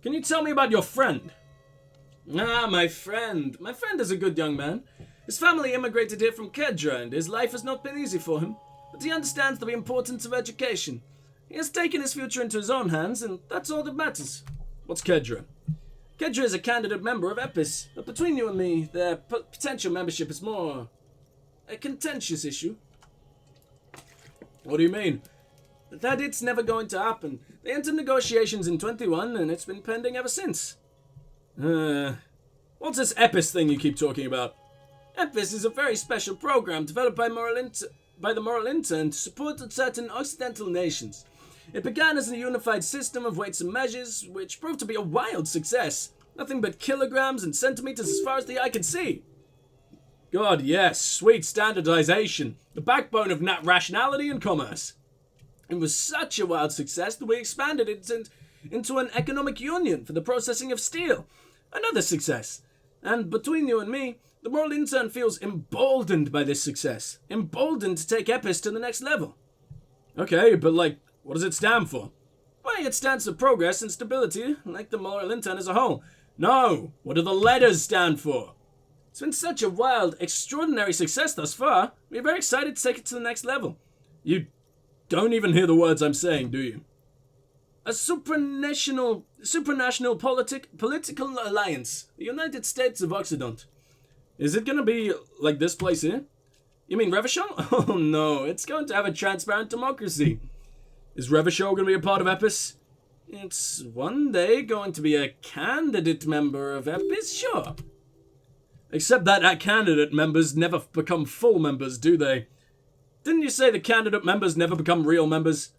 Can you tell me about your friend? Ah, my friend. My friend is a good young man. His family immigrated here from Kedra, and his life has not been easy for him. But he understands the importance of education. He has taken his future into his own hands, and that's all that matters. What's Kedra? Kedra is a candidate member of EPIS, but between you and me, their potential membership is more a contentious issue. What do you mean? That it's never going to happen. They entered negotiations in 21, and it's been pending ever since. What's this EPIS thing you keep talking about? EPIS is a very special program developed by the Moral Intern to support certain Occidental nations. It began as a unified system of weights and measures, which proved to be a wild success. Nothing but kilograms and centimeters as far as the eye could see. God, yes, sweet standardization, the backbone of rationality and commerce. It was such a wild success that we expanded it into an economic union for the processing of steel. Another success. And between you and me, the Moral Intern feels emboldened by this success. Emboldened to take EPIS to the next level. Okay, but what does it stand for? Why, it stands for progress and stability, like the Moral Intern as a whole. No, what do the letters stand for? It's been such a wild, extraordinary success thus far. We're very excited to take it to the next level. You don't even hear the words I'm saying, do you? A supranational political alliance. The United States of Occident. Is it gonna be like this place here? You mean Revachol? Oh no, it's going to have a transparent democracy. Is Revachol gonna be a part of EPIS? It's one day going to be a candidate member of EPIS, sure. Except that candidate members never become full members, do they? Didn't you say the candidate members never become real members?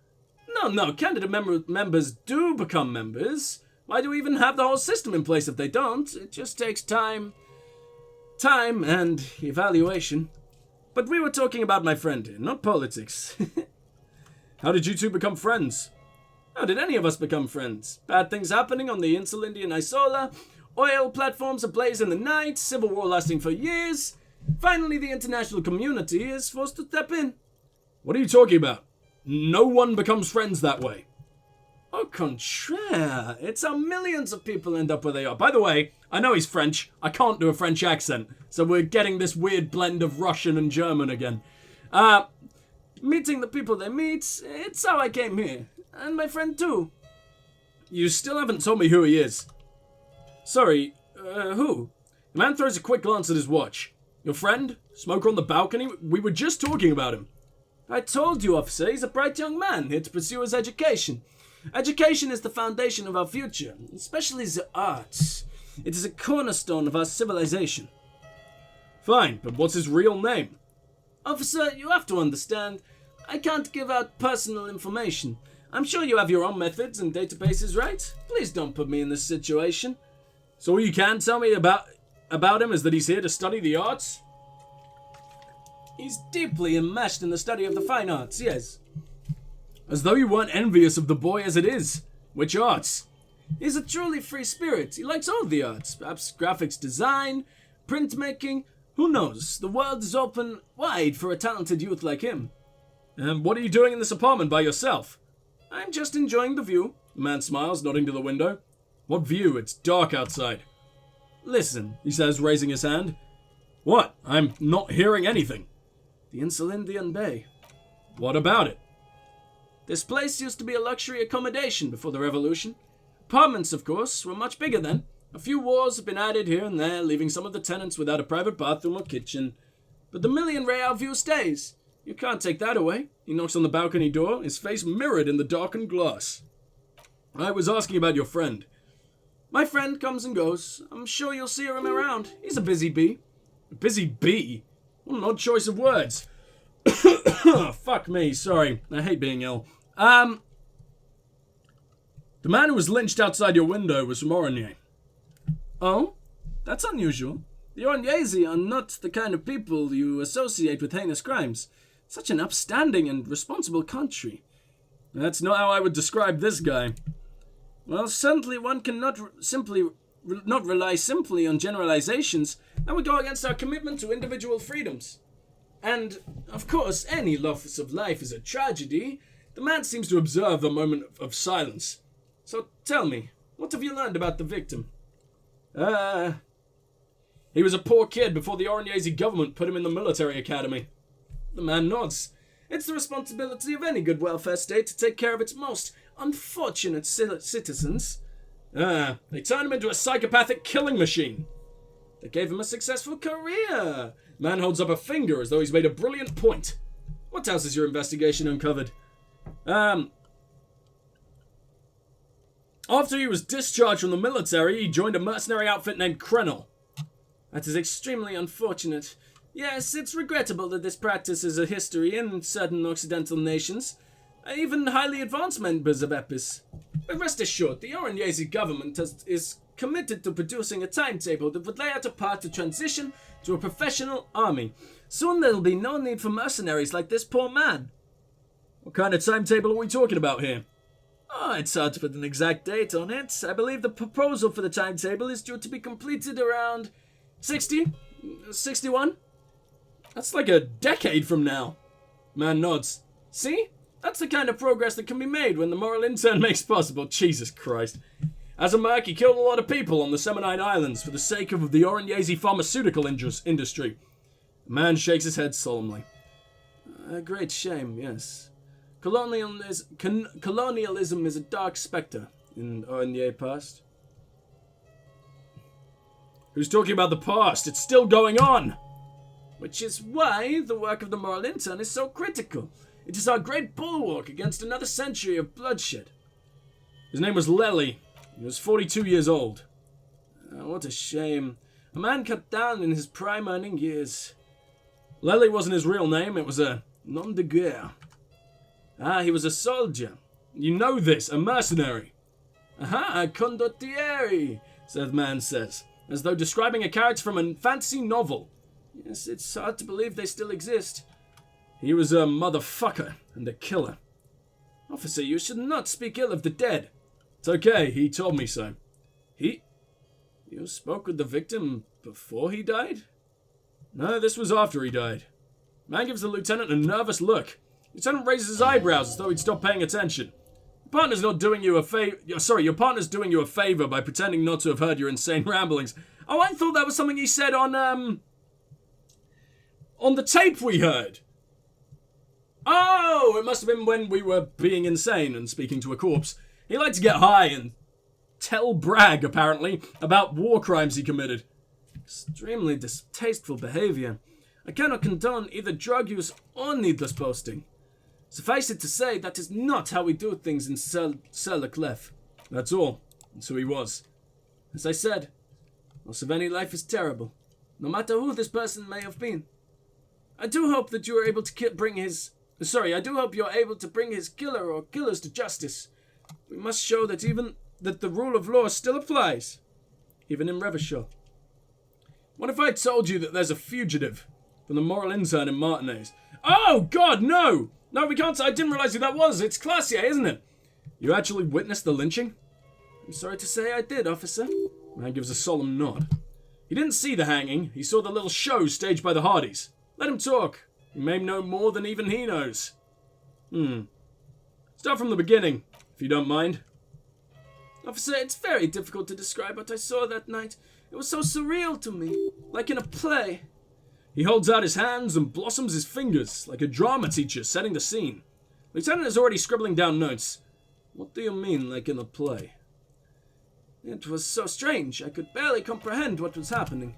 No, candidate members do become members. Why do we even have the whole system in place if they don't? It just takes time and evaluation. But we were talking about my friend here, not politics. How did you two become friends? How did any of us become friends? Bad things happening on the Insul Indian Isola, oil platforms ablaze in the night, civil war lasting for years. Finally, the international community is forced to step in. What are you talking about? No one becomes friends that way. Au contraire, it's how millions of people end up where they are. By the way, I know he's French. I can't do a French accent, so we're getting this weird blend of Russian and German again. Meeting the people they meet, it's how I came here. And my friend too. You still haven't told me who he is. Sorry, who? The man throws a quick glance at his watch. Your friend? Smoker on the balcony? We were just talking about him. I told you, officer, he's a bright young man here to pursue his education. Education is the foundation of our future, especially the arts. It is a cornerstone of our civilization. Fine, but what's his real name? Officer, you have to understand, I can't give out personal information. I'm sure you have your own methods and databases, right? Please don't put me in this situation. So all you can tell me about him is that he's here to study the arts? He's deeply enmeshed in the study of the fine arts, yes. As though you weren't envious of the boy as it is. Which arts? He's a truly free spirit. He likes all the arts. Perhaps graphics design, printmaking. Who knows? The world is open wide for a talented youth like him. And what are you doing in this apartment by yourself? I'm just enjoying the view. The man smiles, nodding to the window. What view? It's dark outside. Listen, he says, raising his hand. What? I'm not hearing anything. The Insul Indian Bay. What about it? This place used to be a luxury accommodation before the revolution. Apartments, of course, were much bigger then. A few walls have been added here and there, leaving some of the tenants without a private bathroom or kitchen. But the million-real view stays. You can't take that away. He knocks on the balcony door, his face mirrored in the darkened glass. I was asking about your friend. My friend comes and goes. I'm sure you'll see him around. He's a busy bee. A busy bee? What an odd choice of words. Fuck me, sorry. I hate being ill. The man who was lynched outside your window was from Oranjese. Oh? That's unusual. The Oranjese are not the kind of people you associate with heinous crimes. Such an upstanding and responsible country. That's not how I would describe this guy. Well, certainly one cannot not rely simply on generalizations. That would go against our commitment to individual freedoms. And, of course, any loss of life is a tragedy. The man seems to observe a moment of silence. So tell me, What have you learned about the victim? He was a poor kid before the Oranjese government put him in the military academy. The man nods. It's the responsibility of any good welfare state to take care of its most unfortunate citizens. They turned him into a psychopathic killing machine. They gave him a successful career. Man holds up a finger as though he's made a brilliant point. What else has your investigation uncovered? After he was discharged from the military, he joined a mercenary outfit named Krenel. That is extremely unfortunate. Yes, it's regrettable that this practice is a history in certain Occidental nations, even highly advanced members of EPIS. But rest assured, the Oranjese government is committed to producing a timetable that would lay out a path to transition to a professional army. Soon there will be no need for mercenaries like this poor man. What kind of timetable are we talking about here? Oh, it's hard to put an exact date on it. I believe the proposal for the timetable is due to be completed around 61? That's like a decade from now. Man nods. See? That's the kind of progress that can be made when the moral intern makes possible. Jesus Christ. As a merc, he killed a lot of people on the Semenine Islands for the sake of the Oranjese pharmaceutical industry. The man shakes his head solemnly. A great shame, yes. Colonialism is a dark spectre in Oranjese past. Who's talking about the past? It's still going on! Which is why the work of the moral intern is so critical. It is our great bulwark against another century of bloodshed. His name was Lely. He was 42 years old. What a shame. A man cut down in his prime earning years. Lely wasn't his real name, it was a nom de guerre. He was a soldier. You know this, a mercenary. Aha, condottieri, the man says, as though describing a character from a fantasy novel. Yes, it's hard to believe they still exist. He was a motherfucker and a killer. Officer, you should not speak ill of the dead. It's okay, he told me so. You spoke with the victim before he died? No, this was after he died. Man gives the lieutenant a nervous look. Lieutenant raises his eyebrows as though he'd stopped paying attention. Your partner's doing you a favor by pretending not to have heard your insane ramblings. Oh, I thought that was something he said on the tape we heard. Oh, it must have been when we were being insane and speaking to a corpse. He liked to get high and brag, apparently, about war crimes he committed. Extremely distasteful behavior. I cannot condone either drug use or needless boasting. Suffice it to say, that is not how we do things in Clef. That's all. That's who he was. As I said, loss of any life is terrible, no matter who this person may have been. I do hope that you are able to bring his killer or killers to justice. We must show that the rule of law still applies, even in Revachol. What if I told you that there's a fugitive from the moral intern in Martinez? Oh, God, no! No, we can't. I didn't realize who that was. It's Klassje, isn't it? You actually witnessed the lynching? I'm sorry to say I did, officer. Man gives a solemn nod. He didn't see the hanging. He saw the little show staged by the Hardys. Let him talk. He may know more than even he knows. Start from the beginning, if you don't mind. Officer, it's very difficult to describe what I saw that night. It was so surreal to me, like in a play. He holds out his hands and blossoms his fingers, like a drama teacher setting the scene. Lieutenant is already scribbling down notes. What do you mean, like in a play? It was so strange, I could barely comprehend what was happening.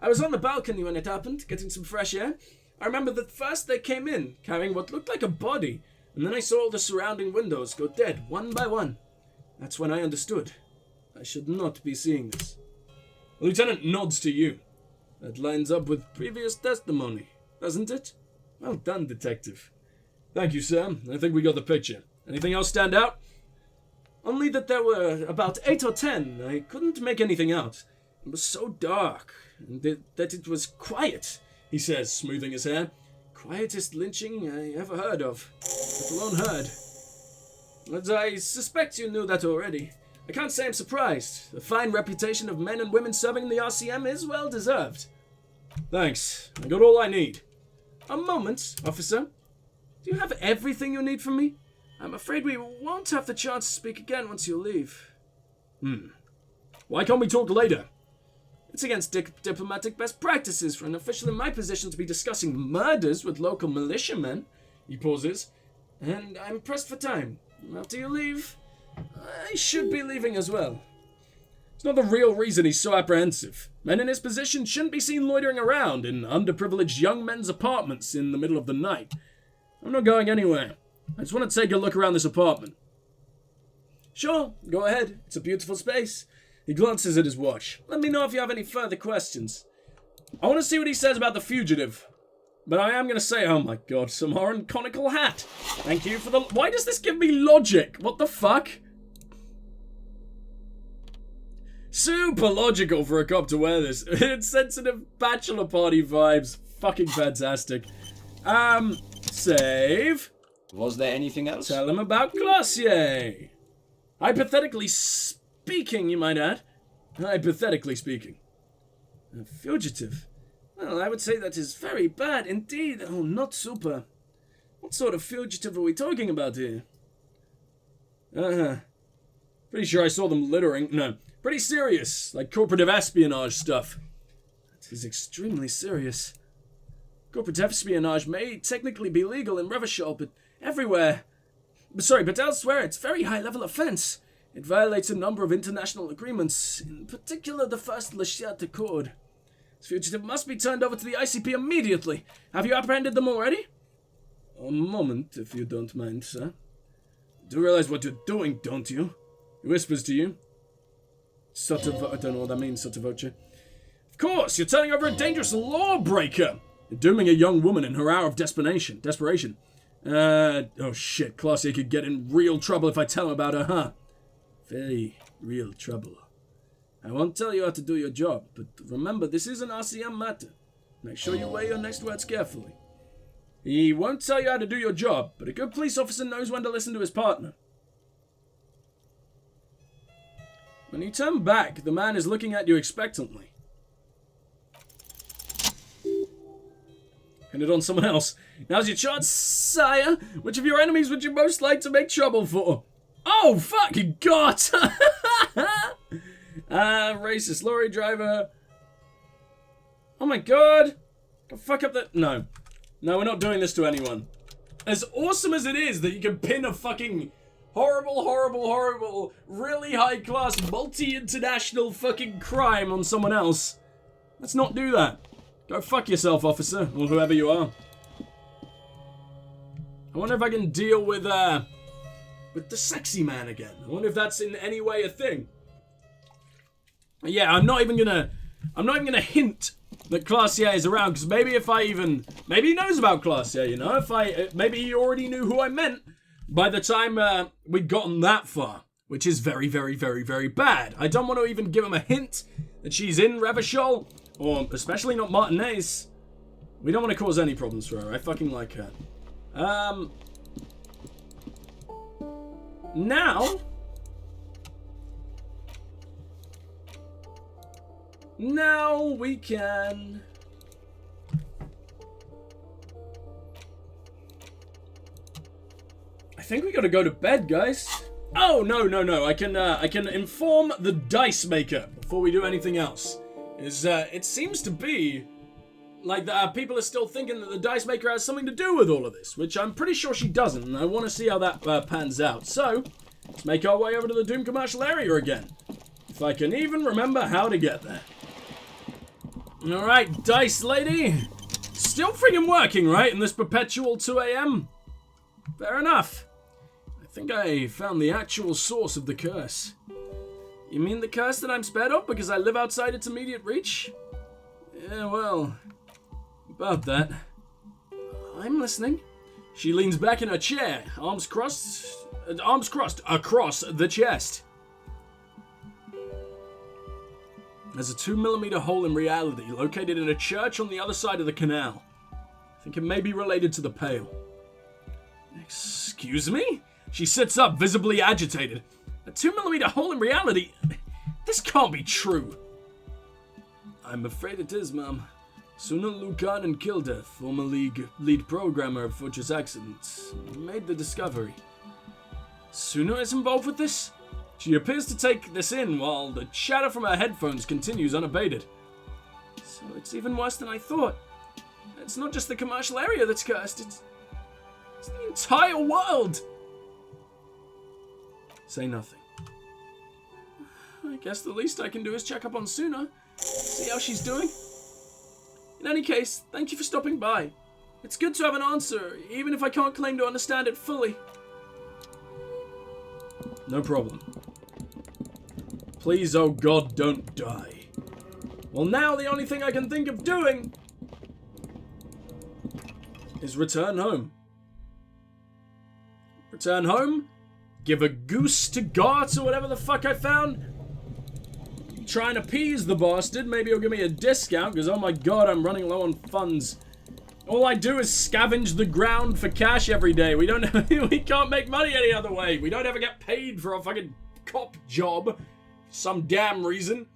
I was on the balcony when it happened, getting some fresh air. I remember that first they came in, carrying what looked like a body, and then I saw all the surrounding windows go dead, one by one. That's when I understood. I should not be seeing this. The lieutenant nods to you. That lines up with previous testimony, doesn't it? Well done, detective. Thank you, sir. I think we got the picture. Anything else stand out? Only that there were about 8 or 10. I couldn't make anything out. It was so dark, and that it was quiet, he says, smoothing his hair. Quietest lynching I ever heard of, let alone heard. But I suspect you knew that already. I can't say I'm surprised. The fine reputation of men and women serving in the RCM is well deserved. Thanks. I got all I need. A moment, officer. Do you have everything you need from me? I'm afraid we won't have the chance to speak again once you leave. Why can't we talk later? It's against diplomatic best practices for an official in my position to be discussing murders with local militiamen. He pauses. And I'm pressed for time. After you leave, I should be leaving as well. It's not the real reason he's so apprehensive. Men in his position shouldn't be seen loitering around in underprivileged young men's apartments in the middle of the night. I'm not going anywhere. I just want to take a look around this apartment. Sure, go ahead. It's a beautiful space. He glances at his watch. Let me know if you have any further questions. I want to see what he says about the fugitive. But I am going to say, oh my god, some horrid conical hat. Thank you for the... Why does this give me logic? What the fuck? Super logical for a cop to wear this. It's sensitive bachelor party vibes. Fucking fantastic. Save. Was there anything else? Tell him about Klassje. Hypothetically speaking, you might add. Hypothetically speaking. A fugitive. Well, I would say that is very bad indeed. Oh, not super. What sort of fugitive are we talking about here? Pretty sure I saw them littering. No, pretty serious. Like corporate espionage stuff. That is extremely serious. Corporate espionage may technically be legal in Revachol, but everywhere. But elsewhere it's very high-level offense. It violates a number of international agreements, in particular the first Lechat Accord. This fugitive must be turned over to the ICP immediately. Have you apprehended them already? A moment, if you don't mind, sir. You do realize what you're doing, don't you? He whispers to you. I don't know what that means, sotto voce. Of course, you're turning over a dangerous lawbreaker. You're dooming a young woman in her hour of desperation. Oh shit, Klassje could get in real trouble if I tell him about her, huh? Very real trouble. I won't tell you how to do your job, but remember, this is an RCM matter. Make sure you weigh your next words carefully. He won't tell you how to do your job, but a good police officer knows when to listen to his partner. When you turn back, the man is looking at you expectantly. Pin it on someone else. Now's your chance, sire. Which of your enemies would you most like to make trouble for? Oh, fucking God! Racist lorry driver. Oh my god. Go fuck up that. No. No, we're not doing this to anyone. As awesome as it is that you can pin a fucking horrible, really high class, multi-international fucking crime on someone else. Let's not do that. Go fuck yourself, officer, or whoever you are. I wonder if I can deal with the sexy man again. I wonder if that's in any way a thing. Yeah, I'm not even gonna hint that Klassje is around, because maybe he knows about Klassje, you know? Maybe he already knew who I meant by the time we'd gotten that far, which is very, very, very, very bad. I don't want to even give him a hint that she's in Revachol, or especially not Martinez. We don't want to cause any problems for her. I fucking like her. Now we can... I think we gotta go to bed, guys. Oh, no. I can inform the dice maker before we do anything else. It seems to be like that people are still thinking that the dice maker has something to do with all of this, which I'm pretty sure she doesn't, and I want to see how that pans out. So, let's make our way over to the Doom commercial area again. If I can even remember how to get there. Alright, dice lady. Still friggin' working, right, in this perpetual 2 a.m.? Fair enough. I think I found the actual source of the curse. You mean the curse that I'm spared of because I live outside its immediate reach? Yeah, well, about that. I'm listening. She leans back in her chair, arms crossed across the chest. There's a 2mm hole in reality located in a church on the other side of the canal. I think it may be related to the Pale. Excuse me? She sits up, visibly agitated. A 2mm hole in reality? This can't be true. I'm afraid it is, ma'am. Suna Lukanen killed her, former lead programmer of Fortress Accident, made the discovery. Suna is involved with this? She appears to take this in while the chatter from her headphones continues unabated. So it's even worse than I thought. It's not just the commercial area that's cursed, it's the entire world! Say nothing. I guess the least I can do is check up on Suna, see how she's doing. In any case, thank you for stopping by. It's good to have an answer, even if I can't claim to understand it fully. No problem. Please, oh God, don't die. Well, now the only thing I can think of doing is return home. Return home, give a goose to Gart or whatever the fuck I found. Try and appease the bastard. Maybe he'll give me a discount because, oh my God, I'm running low on funds. All I do is scavenge the ground for cash every day. We can't make money any other way. We don't ever get paid for a fucking cop job for some damn reason.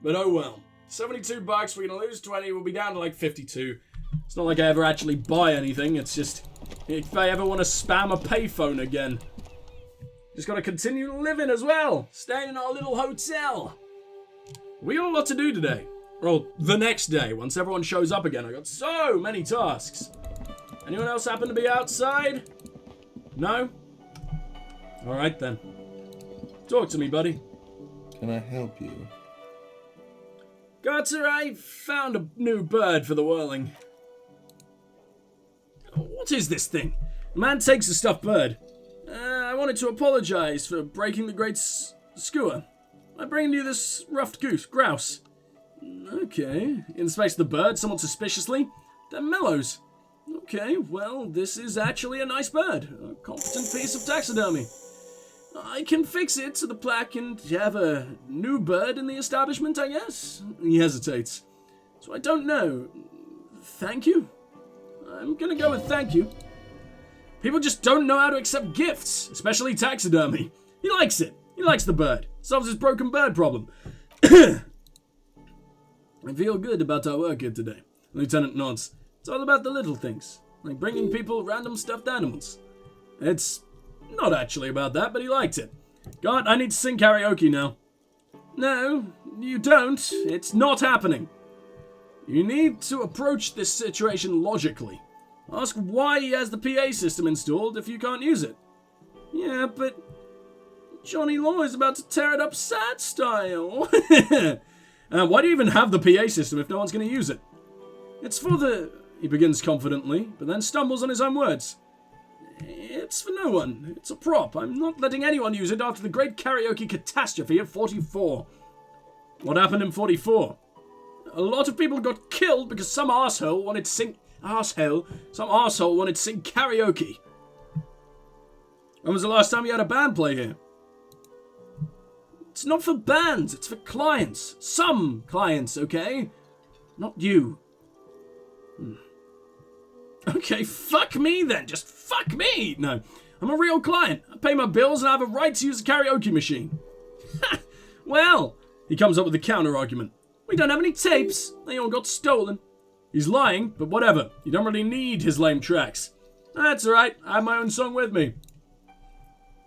But oh well. 72 bucks, we're gonna lose 20, we'll be down to like 52. It's not like I ever actually buy anything, it's just if I ever want to spam a payphone again. Just gotta continue living as well. Staying in our little hotel. We got a lot to do today. Well, the next day, once everyone shows up again. I got so many tasks. Anyone else happen to be outside? No? Alright then. Talk to me, buddy. Can I help you? Carter, I found a new bird for the whirling. What is this thing? A man takes a stuffed bird. I wanted to apologize for breaking the great skewer. I'm bringing you this ruffed grouse. Okay. Inspects the bird somewhat suspiciously. They're mellows. Okay, well, this is actually a nice bird. A competent piece of taxidermy. I can fix it to the plaque and have a new bird in the establishment, I guess. He hesitates. So I don't know. Thank you? I'm gonna go with thank you. People just don't know how to accept gifts, especially taxidermy. He likes it. He likes the bird. Solves his broken bird problem. I feel good about our work here today. The lieutenant nods. It's all about the little things, like bringing people random stuffed animals. It's not actually about that, but he liked it. God, I need to sing karaoke now. No, you don't. It's not happening. You need to approach this situation logically. Ask why he has the PA system installed if you can't use it. Yeah, but Johnny Law is about to tear it up sad style. Why do you even have the PA system if no one's going to use it? It's for the... He begins confidently, but then stumbles on his own words. It's for no one. It's a prop. I'm not letting anyone use it after the great karaoke catastrophe of 44. What happened in 44? A lot of people got killed because some arsehole wanted to sing... Some arsehole wanted to sing karaoke. When was the last time you had a band play here? It's not for bands, it's for clients. Some clients, okay? Not you. Okay, fuck me then. Just fuck me. No, I'm a real client. I pay my bills and I have a right to use a karaoke machine. Well, he comes up with a counter argument. We don't have any tapes. They all got stolen. He's lying, but whatever. You don't really need his lame tracks. That's alright. I have my own song with me.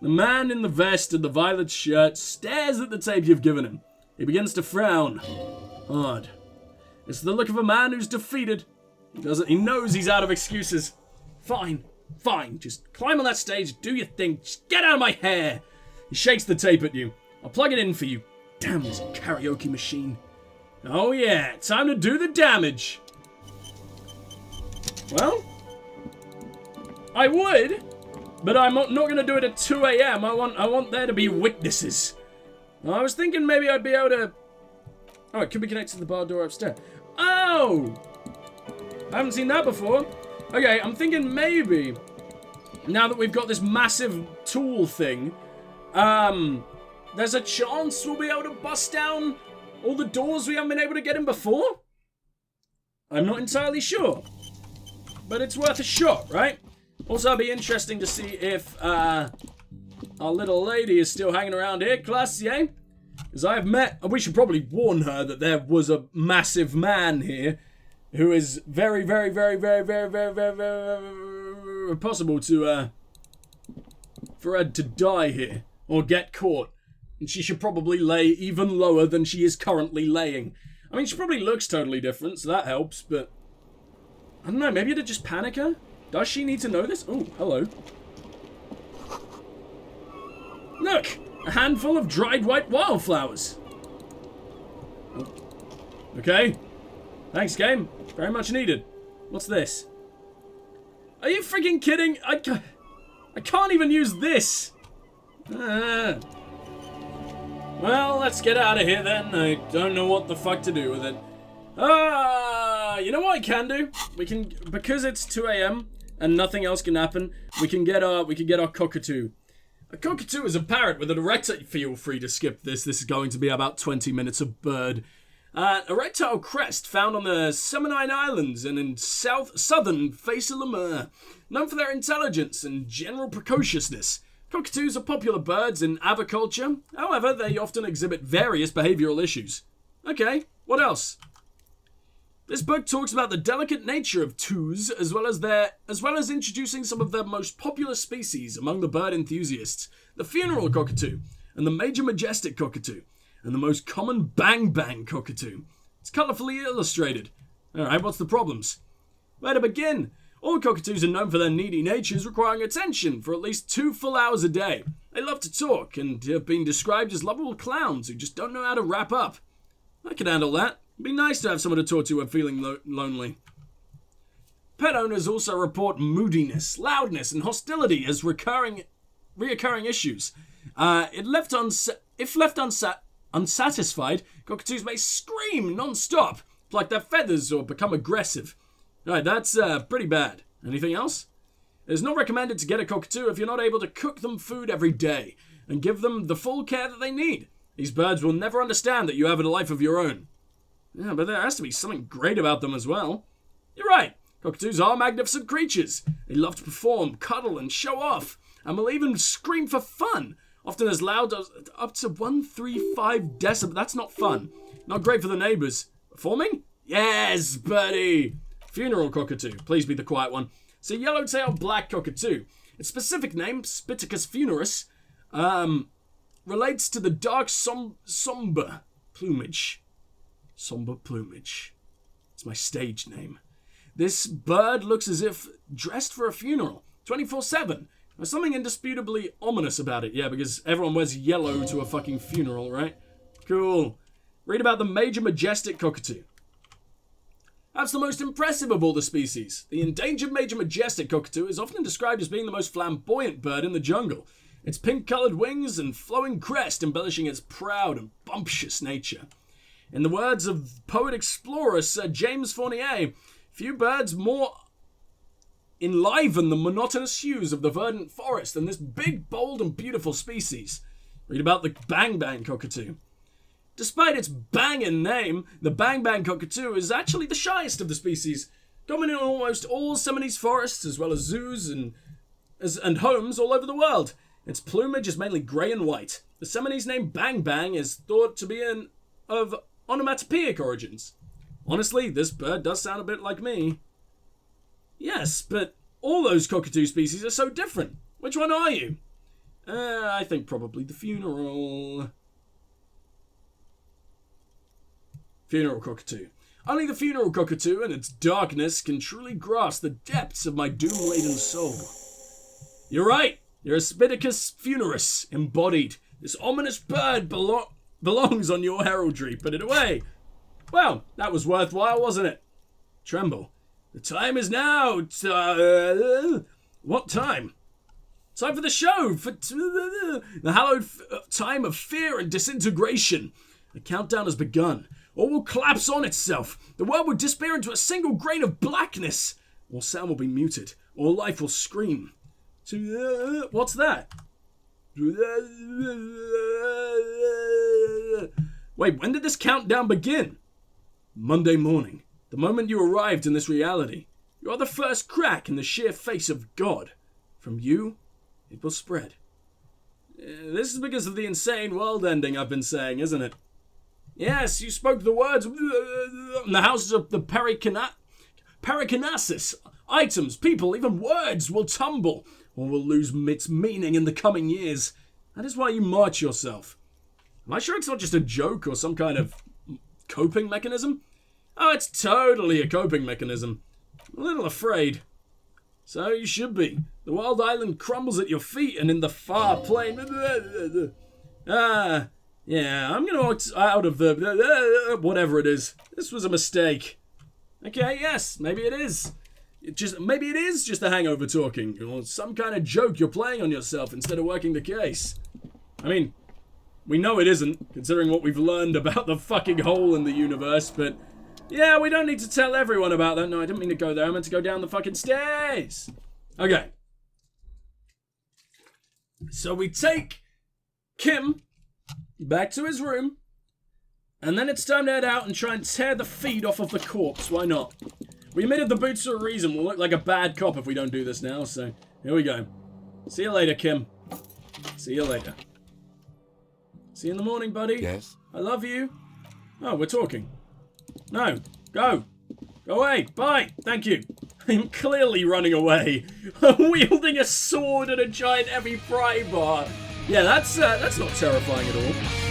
The man in the vest and the violet shirt stares at the tape you've given him. He begins to frown. Hard. It's the look of a man who's defeated. He knows he's out of excuses. Fine. Just climb on that stage, do your thing. Just get out of my hair. He shakes the tape at you. I'll plug it in for you. Damn this karaoke machine. Oh yeah, time to do the damage. Well, I would, but I'm not going to do it at 2 a.m. I want there to be witnesses. I was thinking maybe I'd be able to... Oh, it could be connected to the bar door upstairs. Oh! I haven't seen that before. Okay, I'm thinking maybe, now that we've got this massive tool thing, there's a chance we'll be able to bust down all the doors we haven't been able to get in before? I'm not entirely sure. But it's worth a shot, right? Also, it'd be interesting to see if our little lady is still hanging around here, Klassje. Because I have met... We should probably warn her that there was a massive man here who is very, very, very, very, very, very, very, very possible to... for her to die here. Or get caught. And she should probably lay even lower than she is currently laying. I mean, she probably looks totally different, so that helps, but... I don't know, maybe to just panic her? Does she need to know this? Oh, hello. Look! A handful of dried white wildflowers. Oh. Okay. Thanks, game. Very much needed. What's this? Are you freaking kidding? I can't even use this. Well, let's get out of here then. I don't know what the fuck to do with it. You know what I can do? We can, because it's 2 a.m. and nothing else can happen, we can get our cockatoo. A cockatoo is a parrot with an erectile. Feel free to skip this. This is going to be about 20 minutes of bird. Erectile crest found on the Seminine Islands and in southern face of Lemur. Known for their intelligence and general precociousness. Cockatoos are popular birds in aviculture. However, they often exhibit various behavioral issues. Okay, what else? This book talks about the delicate nature of toos, as well as introducing some of their most popular species among the bird enthusiasts: the funeral cockatoo and the major majestic cockatoo, and the most common bang-bang cockatoo. It's colourfully illustrated. Alright, what's the problems? Where to begin? All cockatoos are known for their needy natures, requiring attention for at least 2 full hours a day. They love to talk, and have been described as lovable clowns who just don't know how to wrap up. I can handle that. It'd be nice to have someone to talk to when feeling lonely. Pet owners also report moodiness, loudness, and hostility as reoccurring issues. If left unsatisfied, cockatoos may scream non-stop, pluck their feathers, or become aggressive. Alright, that's pretty bad. Anything else? It is not recommended to get a cockatoo if you're not able to cook them food every day and give them the full care that they need. These birds will never understand that you have a life of your own. Yeah, but there has to be something great about them as well. You're right. Cockatoos are magnificent creatures. They love to perform, cuddle, and show off, and will even scream for fun, often as loud as up to 135 decibels. That's not fun. Not great for the neighbours. Performing? Yes, buddy. Funeral cockatoo. Please be the quiet one. It's a yellow-tailed black cockatoo. Its specific name, Spiticus funerus, relates to the dark somber plumage. Somber plumage. It's my stage name. This bird looks as if dressed for a funeral, 24/7. There's something indisputably ominous about it, yeah, because everyone wears yellow to a fucking funeral, right? Cool. Read about the major majestic cockatoo. That's the most impressive of all the species. The endangered major majestic cockatoo is often described as being the most flamboyant bird in the jungle. Its pink-coloured wings and flowing crest embellishing its proud and bumptious nature. In the words of poet-explorer Sir James Fournier, few birds more enliven the monotonous hues of the verdant forest than this big, bold, and beautiful species. Read about the bang-bang cockatoo. Despite its banging name, the bang-bang cockatoo is actually the shyest of the species, common in almost all Seminoles forests, as well as zoos and homes all over the world. Its plumage is mainly grey and white. The Seminoles name bang-bang is thought to be of onomatopoeic origins. Honestly, this bird does sound a bit like me. Yes, but all those cockatoo species are so different. Which one are you? I think probably the funeral. Funeral cockatoo. Only the funeral cockatoo and its darkness can truly grasp the depths of my doom-laden soul. You're right. You're a Spiticus funerus embodied. This ominous bird belongs on your heraldry. Put it away. Well, that was worthwhile, wasn't it? Tremble. The time is now. What time? Time for the show. For the hallowed time of fear and disintegration. The countdown has begun. All will collapse on itself. The world will disappear into a single grain of blackness. All sound will be muted. All life will scream. What's that? Wait, when did this countdown begin? Monday morning. The moment you arrived in this reality. You are the first crack in the sheer face of God. From you, it will spread. This is because of the insane world ending I've been saying, isn't it? Yes, you spoke the words in the houses of the Perikinesis. Items, people, even words will tumble or will lose its meaning in the coming years. That is why you march yourself. Am I sure it's not just a joke or some kind of coping mechanism? Oh, it's totally a coping mechanism. I'm a little afraid. So you should be. The wild island crumbles at your feet and in the far plain... Yeah, I'm gonna walk out of the... whatever it is. This was a mistake. Okay, yes, maybe it is. Maybe it is just a hangover talking, or some kind of joke you're playing on yourself instead of working the case. I mean, we know it isn't, considering what we've learned about the fucking hole in the universe, but... Yeah, we don't need to tell everyone about that. No, I didn't mean to go there. I meant to go down the fucking stairs. Okay. So we take Kim back to his room, and then it's time to head out and try and tear the feet off of the corpse. Why not? We omitted the boots for a reason. We'll look like a bad cop if we don't do this now, so here we go. See you later, Kim. See you later. See you in the morning, buddy. Yes? I love you. Oh, we're talking. No. Go. Go away. Bye. Thank you. I'm clearly running away. Wielding a sword and a giant heavy pry bar. Yeah, that's not terrifying at all.